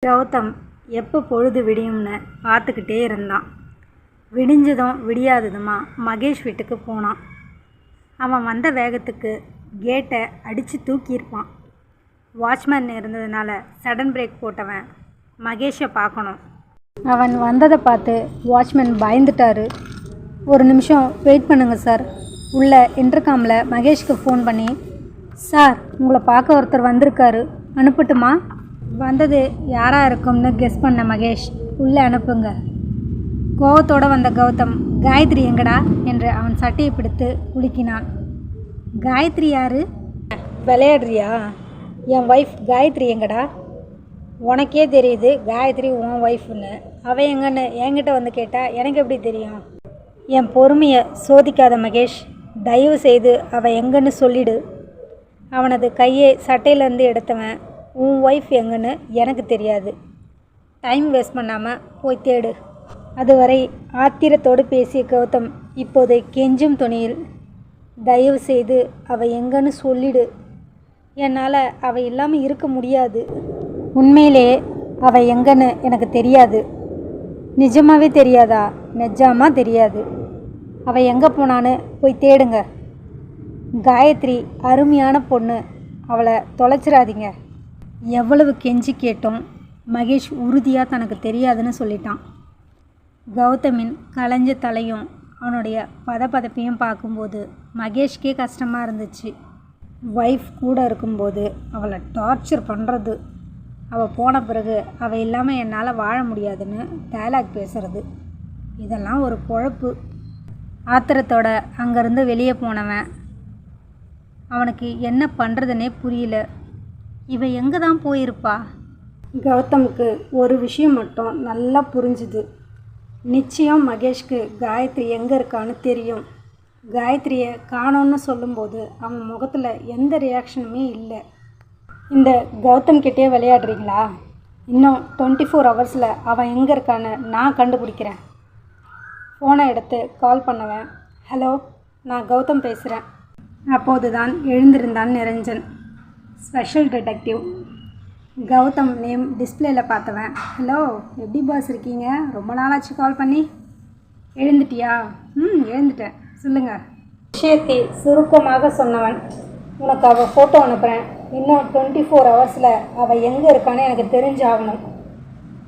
கௌதம் எப்போ பொழுது விடியும்னு பார்த்துக்கிட்டே இருந்தான். விடிஞ்சதும் விடியாததுமா மகேஷ் வீட்டுக்கு போனான். அவன் வந்த வேகத்துக்கு கேட்டை அடித்து தூக்கியிருப்பான். வாட்ச்மேன் இருந்ததுனால சடன் பிரேக் போட்டவன் மகேஷை பார்க்கணும். அவன் வந்ததை பார்த்து வாட்ச்மேன் பயந்துட்டாரு. ஒரு நிமிஷம் வெயிட் பண்ணுங்க சார். உள்ள இன்டர்காமில் மகேஷ்க்கு ஃபோன் பண்ணி, சார் உங்களை பார்க்க ஒருத்தர் வந்திருக்காரு, அனுப்பட்டுமா? வந்தது யாராக இருக்கும்னு கெஸ் பண்ண மகேஷ், உள்ளே அனுப்புங்க. கோவத்தோடு வந்த கௌதம், காயத்ரி எங்கடா என்று அவன் சட்டையை பிடித்து குலுக்கினான். காயத்ரி யாரு? விளையாடுறியா? என் ஒய்ஃப் காயத்ரி எங்கடா? உனக்கே தெரியுது காயத்ரி உன் ஒய்ஃப்னு. அவன் எங்கன்னு என்கிட்ட வந்து கேட்டால் எனக்கு எப்படி தெரியும்? என் பொறுமையை சோதிக்காத மகேஷ், தயவு செய்து அவள் எங்கன்னு சொல்லிடு. அவனது கையை சட்டையிலேருந்து எடுத்தவன், உன் ஒய்ஃப் எங்கன்னு எனக்கு தெரியாது. டைம் வேஸ்ட் பண்ணாமல் போய் தேடு. அதுவரை ஆத்திரத்தோடு பேசிய கௌதம் இப்போது கெஞ்சும் துணியில், தயவு செய்து அவள் எங்கன்னு சொல்லிடு. என்னால் அவள் இல்லாமல் இருக்க முடியாது. உண்மையிலே அவள் எங்கன்னு எனக்கு தெரியாது. நிஜமாகவே தெரியாதா? நிஜமாக தெரியாது. அவள் எங்கே போனான்னு போய் தேடுங்க. காயத்ரி அருமையான பொண்ணு, அவளை தொலைச்சிடாதீங்க. எவ்வளவு கெஞ்சி கேட்டோம் மகேஷ் உறுதியாக தனக்கு தெரியாதுன்னு சொல்லிட்டான். கௌதமின் கலைஞ்ச தலையும் அவனுடைய பதப்பதைப்பையும் பார்க்கும்போது மகேஷ்கே கஷ்டமாக இருந்துச்சு. ஒய்ஃப் கூட இருக்கும்போது அவளை டார்ச்சர் பண்ணுறது, அவள் போன பிறகு அவள் இல்லாமல் என்னால் வாழ முடியாதுன்னு டயலாக் பேசுறது, இதெல்லாம் ஒரு பொழப்பு. ஆத்திரத்தோட அங்கேருந்து வெளியே போனவன் அவனுக்கு என்ன பண்ணுறதுனே புரியல. இவ எங்கே தான் போயிருப்பா? கௌதமுக்கு ஒரு விஷயம் மட்டும் நல்லா புரிஞ்சுது. நிச்சயம் மகேஷ்க்கு காயத்ரி எங்கே இருக்கான்னு தெரியும். காயத்ரியை காணோன்னு சொல்லும்போது அவன் முகத்தில் எந்த ரியாக்ஷனுமே இல்லை. இந்த கௌதம் கிட்டே விளையாடுறீங்களா? இன்னும் 24 ஹவர்ஸில் அவன் எங்கே இருக்கான்னு நான் கண்டுபிடிக்கிறேன். ஃபோனை எடுத்து கால் பண்ணவன், ஹலோ, நான் கௌதம் பேசுகிறேன். அப்போது தான் எழுந்திருந்தான் Niranjan, special detective. Gautham name டிஸ்பிளேயில் பார்த்தவன், ஹலோ, எப்படி பாஸ் இருக்கீங்க? ரொம்ப நாளாச்சு கால் பண்ணி. எழுந்துட்டியா? எழுந்துட்டேன், சொல்லுங்கள். விஷயத்தை சுருக்கமாக சொன்னவன், உனக்கு அவள் ஃபோட்டோ அனுப்புகிறேன். இன்னும் 24 ஹவர்ஸில் அவள் எங்கே இருக்கான்னு எனக்கு தெரிஞ்சாகணும்.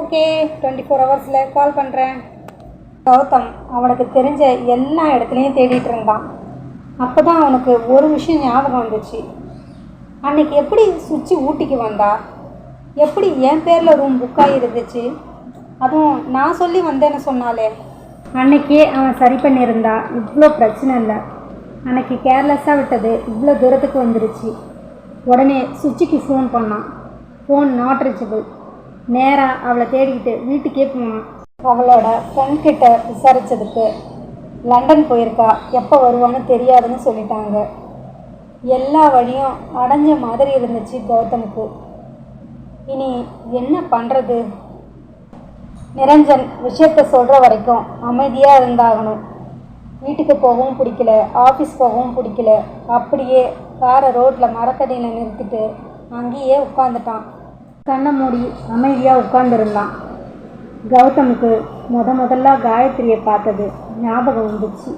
ஓகே, 24 ஹவர்ஸில் கால் பண்ணுறேன். கௌதம் அவனுக்கு தெரிஞ்ச எல்லா இடத்துலையும் தேடிட்டு இருந்தான். அப்போ தான் அவனுக்கு ஒரு விஷயம் ஞாபகம் வந்துச்சு. அன்றைக்கி எப்படி சுவிட்சு ஊட்டிக்கு வந்தா? எப்படி என் பேரில் ரூம் புக்காகி இருந்துச்சு? அதுவும் நான் சொல்லி வந்தேன்னு சொன்னாலே. அன்றைக்கே அவன் சரி பண்ணியிருந்தா இவ்வளோ பிரச்சனை இல்லை. அன்றைக்கி கேர்லெஸ்ஸாக விட்டது இவ்வளோ தூரத்துக்கு வந்துருச்சு. உடனே சுவிட்சுக்கு ஃபோன் பண்ணான். Phone not reachable. நேராக அவளை தேடிக்கிட்டு வீட்டுக்கே போனான். அவளோட ஃப்ரெண்ட்கிட்ட விசாரித்ததுக்கு லண்டன் போயிருக்கா, எப்போ வருவான்னு தெரியாதுன்னு சொல்லிட்டாங்க. எல்லா வழியும் அடைஞ்ச மாதிரி இருந்துச்சு கௌதமுக்கு. இனி என்ன பண்ணுறது? நிரஞ்சன் விஷயத்தை சொல்கிற வரைக்கும் அமைதியாக இருந்தாகணும். வீட்டுக்கு போகவும் பிடிக்கல, ஆஃபீஸ் போகவும் பிடிக்கல. அப்படியே காரை ரோட்டில் மரத்தடியில் நிறுத்திட்டு அங்கேயே உட்காந்துட்டான். கண்ணை மூடி அமைதியாக உட்கார்ந்துருந்தான். கௌதமுக்கு முதல்ல காயத்ரியை பார்த்தது ஞாபகம் வந்துச்சு.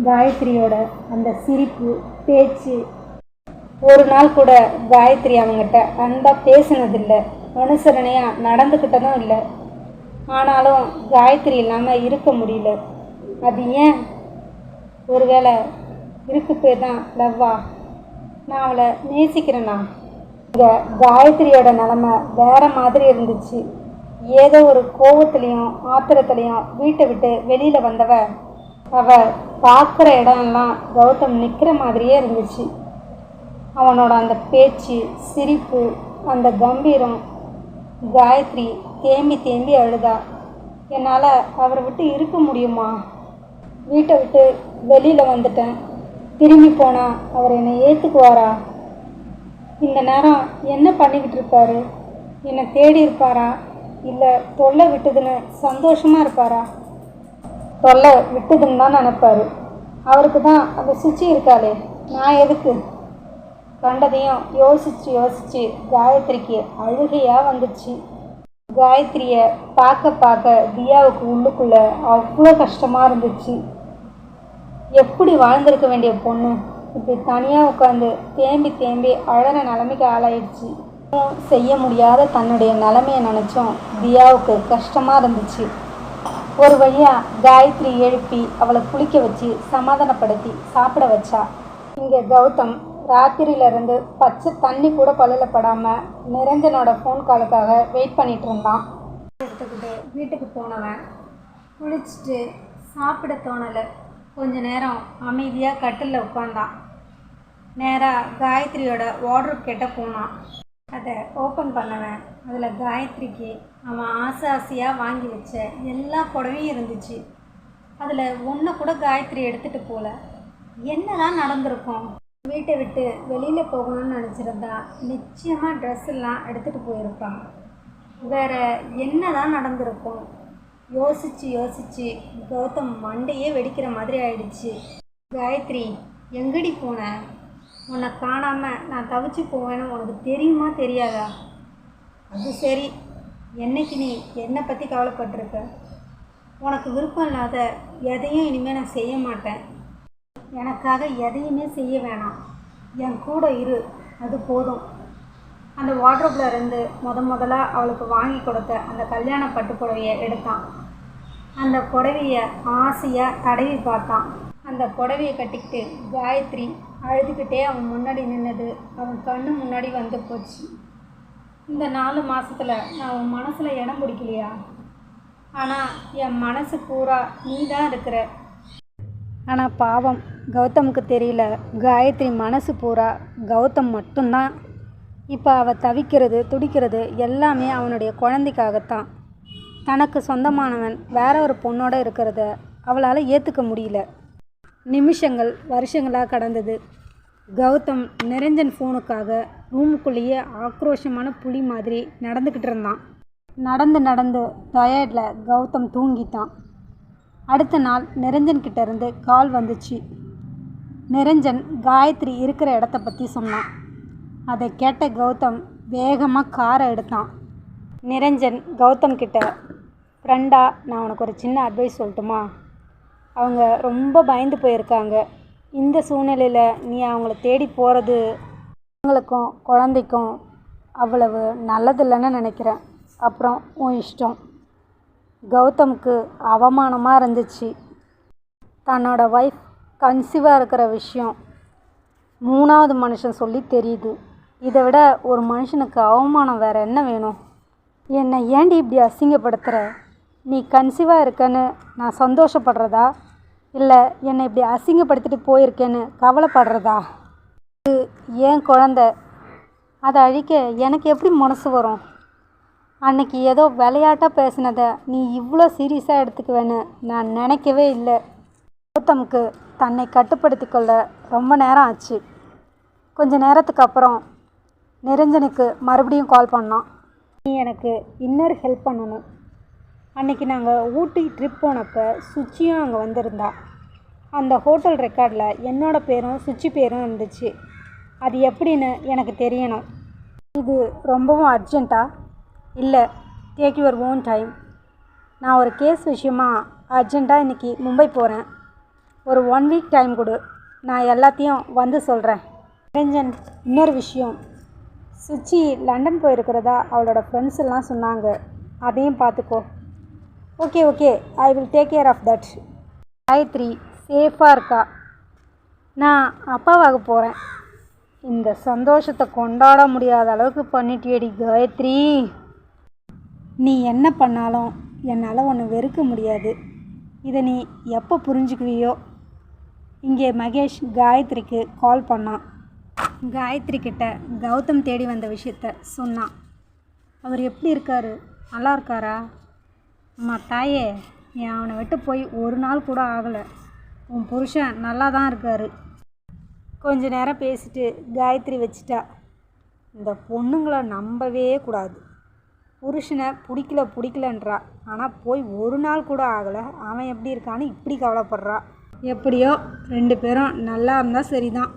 காயத்ரியோட அந்த சிரிப்பு, பேச்சு. ஒரு நாள் கூட காயத்ரி அவங்ககிட்ட அன்பாக பேசினதில்லை, அனுசரணையாக நடந்துக்கிட்டதும் இல்லை. ஆனாலும் காயத்ரி இல்லாமல் இருக்க முடியல. அது ஏன்? ஒருவேளை இருக்கு பேர் தான் லவ்வா? நான் அவளை நேசிக்கிறேன்னா? இங்கே காயத்ரியோட நிலமை வேறு மாதிரி இருந்துச்சு. ஏதோ ஒரு கோவத்துலேயும் ஆத்திரத்துலேயும் வீட்டை விட்டு வெளியில் வந்தவ, அவள் பார்க்குற இடம்லாம் கௌதம் நிற்கிற மாதிரியே இருந்துச்சு. அவனோட அந்த பேச்சு, சிரிப்பு, அந்த கம்பீரம். காயத்ரி தேம்பி தேம்பி அழுதா. என்னால் அவரை விட்டு இருக்க முடியுமா? வீட்டை விட்டு வெளியில் வந்துட்டேன். திரும்பி போனால் அவர் என்னை ஏற்றுக்குவாரா? இந்த நேரம் என்ன பண்ணிக்கிட்டு இருப்பாரு? என்னை தேடி இருப்பாரா? இல்லை தொல்லை விட்டுதுன்னு சந்தோஷமாக இருப்பாரா? தொல்லை விட்டுதுன்னு தான் நினைப்பாரு. அவருக்கு தான் அந்த சுச்சி இருக்காளே, நான் எதுக்கு? கண்டதையும் யோசித்து காயத்ரிக்கு அழுகையாக வந்துச்சு. காயத்ரியை பார்க்க பார்க்க தியாவுக்கு உள்ளுக்குள்ளே அவ்வளோ கஷ்டமாக இருந்துச்சு. எப்படி வாழ்ந்திருக்க வேண்டிய பொண்ணு இப்படி தனியாக உட்காந்து தேம்பி தேம்பி அழற நிலைமைக்கு ஆளாயிடுச்சு. செய்ய முடியாத தன்னுடைய நிலைமையை நினச்சோம் தியாவுக்கு கஷ்டமாக இருந்துச்சு. ஒரு வழியாக காயத்ரி எழுப்பி அவளை குளிக்க வச்சு சமாதானப்படுத்தி சாப்பிட வச்சா. இங்கே கௌதம் ராத்திரியிலேருந்து பச்சை தண்ணி கூட பல்லில் படாமல் நிரஞ்சனோட ஃபோன் காலுக்காக வெயிட் பண்ணிகிட்டு இருந்தான். எடுத்துக்கிட்டு வீட்டுக்கு போனவன் குளிச்சுட்டு சாப்பிட தோணலை. கொஞ்ச நேரம் அமைதியாக கட்டிலில் உட்காந்தான். நேராக காயத்ரியோட வார்ட்ரோப் கிட்ட போனான். அதை ஓப்பன் பண்ணவன் அதில் காயத்ரிக்கு அவன் ஆசையாக வாங்கி வச்ச எல்லா புடவையும் இருந்துச்சு. அதில் ஒன்றை கூட காயத்ரி எடுத்துகிட்டு போகல. என்னதான் நடந்திருக்கும்? வீட்டை விட்டு வெளியில் போகணும்னு நினச்சிருந்தா நிச்சயமாக ட்ரெஸ் எல்லாம் எடுத்துகிட்டு போயிருப்பான். வேறு என்ன தான் நடந்திருக்கும்? யோசித்து யோசித்து கௌதம் மண்டையே வெடிக்கிற மாதிரி ஆயிடுச்சு. காயத்ரி, எங்கடி போன? உன்னை காணாமல் நான் தவிச்சு போவேன்னு உனக்கு தெரியுமா தெரியாதா? அது சரி, என்னைக்கு நீ என்னை பற்றி கவலைப்பட்டிருக்க? உனக்கு விருப்பம் இல்லாத எதையும் இனிமேல் நான் செய்ய மாட்டேன். எனக்காக எதையுமே செய்ய வேணாம், என் கூட இரு, அது போதும். அந்த வார்ட்ரோப்பில் இருந்து முதலாக அவளுக்கு வாங்கி கொடுத்த அந்த கல்யாண பட்டு புடவையை எடுத்தான். அந்த புடவையை ஆசையாக தடவி பார்த்தான். அந்த புடவையை கட்டிக்கிட்டு காயத்ரி அழுதுகிட்டே அவன் முன்னாடி நின்னது அவன் கண்ணு முன்னாடி வந்து போச்சு. இந்த 4 மாதத்தில் நான் உன் மனசில் இடம் பிடிக்கலையா? ஆனால் என் மனசு பூரா நீ தான் இருக்கிற. ஆனால் பாவம் கௌதமுக்கு தெரியல, காயத்ரி மனசு பூரா கௌதம் மட்டும்தான். இப்போ அவள் தவிக்கிறது துடிக்கிறது எல்லாமே அவனுடைய குழந்தைக்காகத்தான். தனக்கு சொந்தமானவன் வேற ஒரு பொண்ணோடு இருக்கிறத அவளால் ஏற்றுக்க முடியல. நிமிஷங்கள் வருஷங்களாக கடந்தது. கௌதம் நிரஞ்சன் ஃபோனுக்காக ரூமுக்குள்ளேயே ஆக்ரோஷமான புலி மாதிரி நடந்துக்கிட்டு இருந்தான். நடந்து டயர்டில் கௌதம் தூங்கிட்டான். அடுத்த நாள் நிரஞ்சன்கிட்ட இருந்து கால் வந்துச்சு. நிரஞ்சன் காயத்ரி இருக்கிற இடத்த பற்றி சொன்னான். அதை கேட்ட கௌதம் வேகமாக காரை எடுத்தான். நிரஞ்சன் கௌதம் கிட்ட, ஃப்ரெண்டா, நான் உனக்கு ஒரு சின்ன அட்வைஸ் சொல்லட்டுமா? அவங்க ரொம்ப பயந்து போயிருக்காங்க. இந்த சூழ்நிலையில் நீ அவங்கள தேடி போகிறது அவங்களுக்கும் குழந்தைக்கும் அவ்வளவு நல்லதில்லைன்னு நினைக்கிறேன். அப்புறம் உன் இஷ்டம். கௌதமுக்கு அவமானமாக இருந்துச்சு. தன்னோட ஒய்ஃப் கன்சீவாக இருக்கிற விஷயம் 3வது மனுஷன் சொல்லி தெரியுது. இதை விட ஒரு மனுஷனுக்கு அவமானம் வேறு என்ன வேணும்? என்னை ஏண்டி இப்படி அசிங்கப்படுத்துகிற? நீ கன்சீவாக இருக்கன்னு நான் சந்தோஷப்படுறதா, இல்லை என்னை இப்படி அசிங்கப்படுத்திட்டு போயிருக்கேன்னு கவலைப்படுறதா? இது ஏன் குழந்தை, அதை அழிக்க எனக்கு எப்படி மனசு வரும்? அன்னைக்கு ஏதோ விளையாட்டாக பேசினதை நீ இவ்வளோ சீரியஸாக எடுத்துக்குவேன்னு நான் நினைக்கவே இல்லை. கௌதமுக்கு தன்னை கட்டுப்படுத்தி கொள்ள ரொம்ப நேரம் ஆச்சு. கொஞ்ச நேரத்துக்கு அப்புறம் நிரஞ்சனுக்கு மறுபடியும் கால் பண்ணான். நீ எனக்கு இன்னொரு ஹெல்ப் பண்ணணும். அன்றைக்கி நாங்கள் ஊட்டி ட்ரிப் போனப்போ சுச்சியும் அங்கே வந்திருந்தா. அந்த ஹோட்டல் ரெக்கார்டில் என்னோட பேரும் சுச்சி பேரும் இருந்துச்சு. அது எப்படின்னு எனக்கு தெரியணும். இது ரொம்பவும் அர்ஜெண்ட்டா? இல்லை, டேக் யுவர் ஓன் டைம். நான் ஒரு கேஸ் விஷயமா அர்ஜெண்ட்டாக இன்றைக்கி மும்பை போகிறேன். ஒரு 1 வீக் டைம் கொடு, நான் எல்லாத்தையும் வந்து சொல்கிறேன். நிரஞ்சன், இன்னொரு விஷயம், சுச்சி லண்டன் போயிருக்கிறதா அவளோட ஃப்ரெண்ட்ஸ் எல்லாம் சொன்னாங்க. அதையும் பார்த்துக்கோ. Okay, I will take care of that. Gayathri சேஃபாக இருக்கா. நான் அப்பாவாக போகிறேன். இந்த சந்தோஷத்தை கொண்டாட முடியாத அளவுக்கு பண்ணிட்டியடி காயத்ரி. நீ என்ன பண்ணாலும் என்னால் உன்னை வெறுக்க முடியாது. இதை நீ எப்போ புரிஞ்சுக்குவியோ? இங்கே மகேஷ் காயத்ரிக்கு கால் பண்ணான். காயத்ரி கிட்ட கௌதம் தேடி வந்த விஷயத்த சொன்னான். அவர் எப்படி இருக்காரு? நல்லா இருக்காரா? அம்மா தாயே, நீ அவனை விட்டு போய் ஒரு நாள் கூட ஆகலை. உன் புருஷன் நல்லா தான் இருக்காரு. கொஞ்ச நேரம் பேசிட்டு காயத்ரி வச்சிட்டா. இந்த பொண்ணுங்களை நம்பவே கூடாது. புருஷனை பிடிக்கலன்றா, ஆனால் போய் ஒரு நாள் கூட ஆகலை, அவன் எப்படி இருக்கான்னு இப்படி கவலைப்படுறா. எப்படியோ 2 பேரும் நல்லா இருந்தால் சரிதான்.